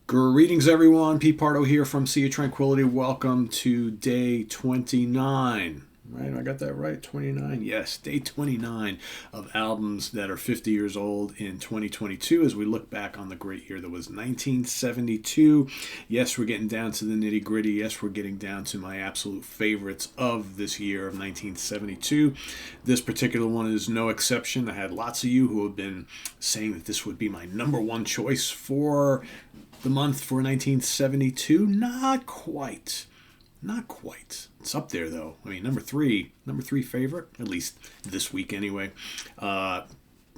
Greetings, everyone. Pete Pardo here from Sea of Tranquility. Welcome to day 29. Right? I got that right? 29? Yes, day 29 of albums that are 50 years old in 2022 as we look back on the great year that was 1972. Yes, we're getting down to the nitty gritty. Yes, we're getting down to my absolute favorites of this year of 1972. This particular one is no exception. I had lots of you who have been saying that this would be my number one choice for the month for 1972. Not quite. Not quite. It's up there though. I mean, number three favorite, at least this week anyway.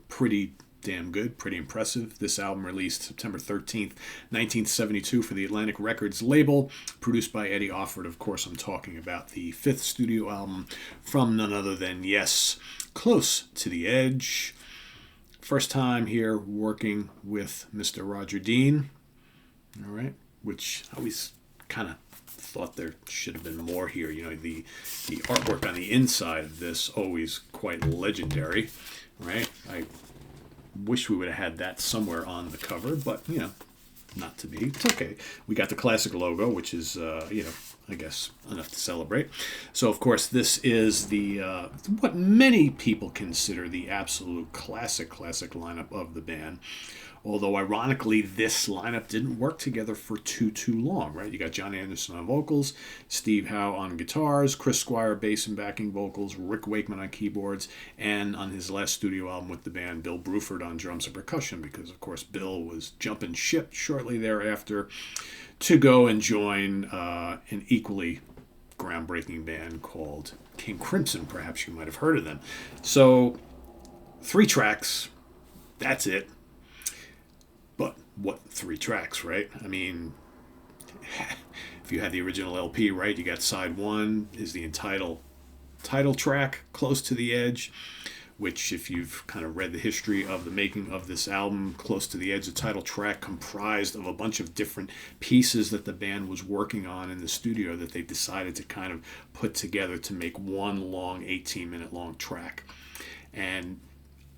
Pretty damn good, pretty impressive. This album released September 13th, 1972 for the Atlantic Records label, produced by Eddie Offord. Of course, I'm talking about the fifth studio album from none other than, yes, Close to the Edge. First time here working with Mr. Roger Dean. All right, which I always kind of thought there should have been more here. You know, the artwork on the inside of this always quite legendary, right? I wish we would have had that somewhere on the cover, but you know, not to be. It's okay. We got the classic logo, which is I guess enough to celebrate. So of course, this is the what many people consider the absolute classic lineup of the band. Although, ironically, this lineup didn't work together for too long, right? You got John Anderson on vocals, Steve Howe on guitars, Chris Squire bass and backing vocals, Rick Wakeman on keyboards, and on his last studio album with the band, Bill Bruford on drums and percussion, because, of course, Bill was jumping ship shortly thereafter to go and join an equally groundbreaking band called King Crimson. Perhaps you might have heard of them. So, 3 tracks, that's it. But what 3 tracks, right? I mean, if you had the original LP, right, you got side 1 is the title track, Close to the Edge, which if you've kind of read the history of the making of this album, Close to the Edge, the title track comprised of a bunch of different pieces that the band was working on in the studio that they decided to kind of put together to make one long 18-minute long track. And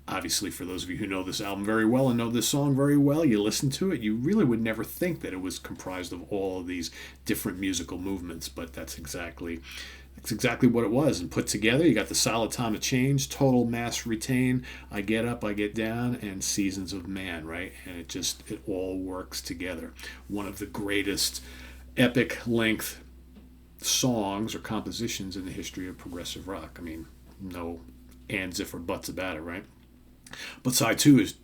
obviously, for those of you who know this album very well and know this song very well, you listen to it, you really would never think that it was comprised of all of these different musical movements, but that's exactly what it was. And put together, you got the Solid Time of Change, Total Mass Retain, I Get Up, I Get Down, and Seasons of Man, right? And it all works together. One of the greatest epic length songs or compositions in the history of progressive rock. I mean, no ands, if, or buts about it, right? But side 2 is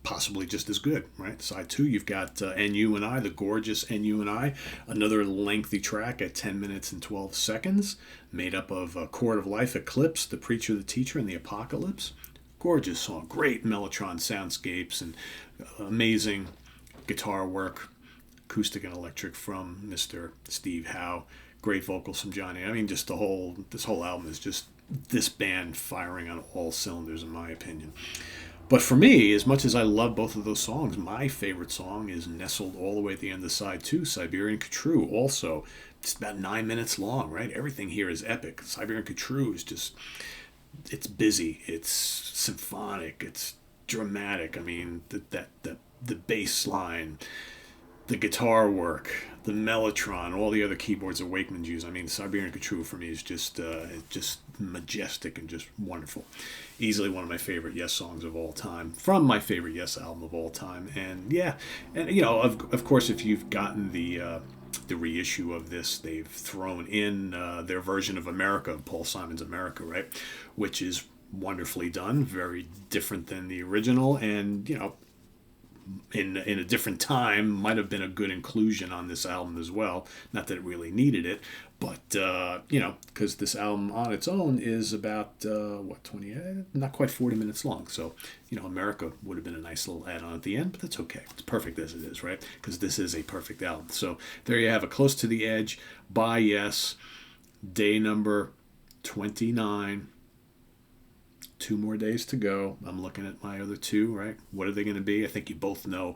possibly just as good, right? Side 2, you've got And You and I, the gorgeous And You and I, another lengthy track at 10 minutes and 12 seconds, made up of Chord of Life, Eclipse, The Preacher, the Teacher, and the Apocalypse. Gorgeous song, great Mellotron soundscapes and amazing guitar work, acoustic and electric from Mr. Steve Howe. Great vocals from Johnny. I mean, just this whole album is just this band firing on all cylinders, in my opinion. But for me, as much as I love both of those songs, my favorite song is nestled all the way at the end of side 2, Siberian Khatru. Also, it's about 9 minutes long, right? Everything here is epic. Siberian Khatru is just, it's busy, it's symphonic, it's dramatic. I mean, the bass line, the guitar work, the Mellotron, all the other keyboards that Wakeman's use. I mean, Siberian Khatru for me is just majestic and just wonderful. Easily one of my favorite Yes songs of all time, from my favorite Yes album of all time. And yeah, and you know, of course, if you've gotten the reissue of this, they've thrown in their version of America, Paul Simon's America, right, which is wonderfully done, very different than the original, and you know, in a different time, might have been a good inclusion on this album as well. Not that it really needed it, but you know, because this album on its own is about 20, not quite 40 minutes long. So you know, America would have been a nice little add-on at the end, but that's okay. It's perfect as it is, right? Because this is a perfect album. So there you have it, Close to the Edge by Yes, day number 29. 2 more days to go. I'm looking at my other 2, right? What are they going to be? I think you both know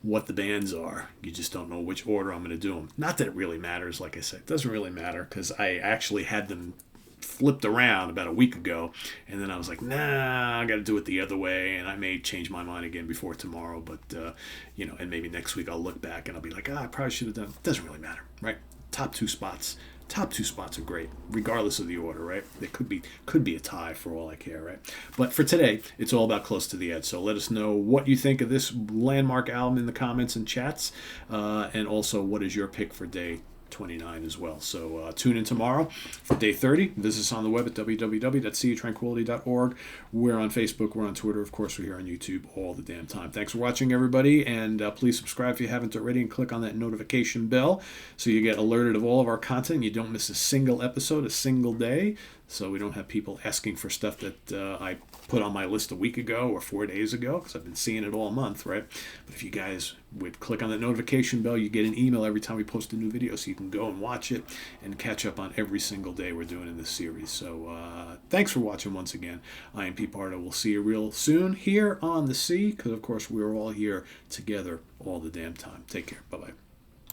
what the bands are. You just don't know which order I'm going to do them. Not that it really matters, like I said. It doesn't really matter because I actually had them flipped around about a week ago, and then I was like, nah, I got to do it the other way, and I may change my mind again before tomorrow, but and maybe next week I'll look back and I'll be like, I probably should have done. It doesn't really matter, right? Top two spots are great, regardless of the order, right? It could be a tie for all I care, right? But for today, it's all about Close to the Edge. So let us know what you think of this landmark album in the comments and chats, and also what is your pick for day 29 as well. So tune in tomorrow for day 30. Visit us on the web at www.seaoftranquility.org. We're on Facebook. We're on Twitter. Of course, we're here on YouTube all the damn time. Thanks for watching, everybody. And please subscribe if you haven't already and click on that notification bell so you get alerted of all of our content and you don't miss a single episode, a single day. So we don't have people asking for stuff that I put on my list a week ago or 4 days ago, because I've been seeing it all month, right? But if you guys would click on that notification bell, you get an email every time we post a new video, so you can go and watch it and catch up on every single day we're doing in this series. So thanks for watching once again. I am Pete Pardo. We'll see you real soon here on the sea, because of course we're all here together all the damn time. Take care. Bye-bye.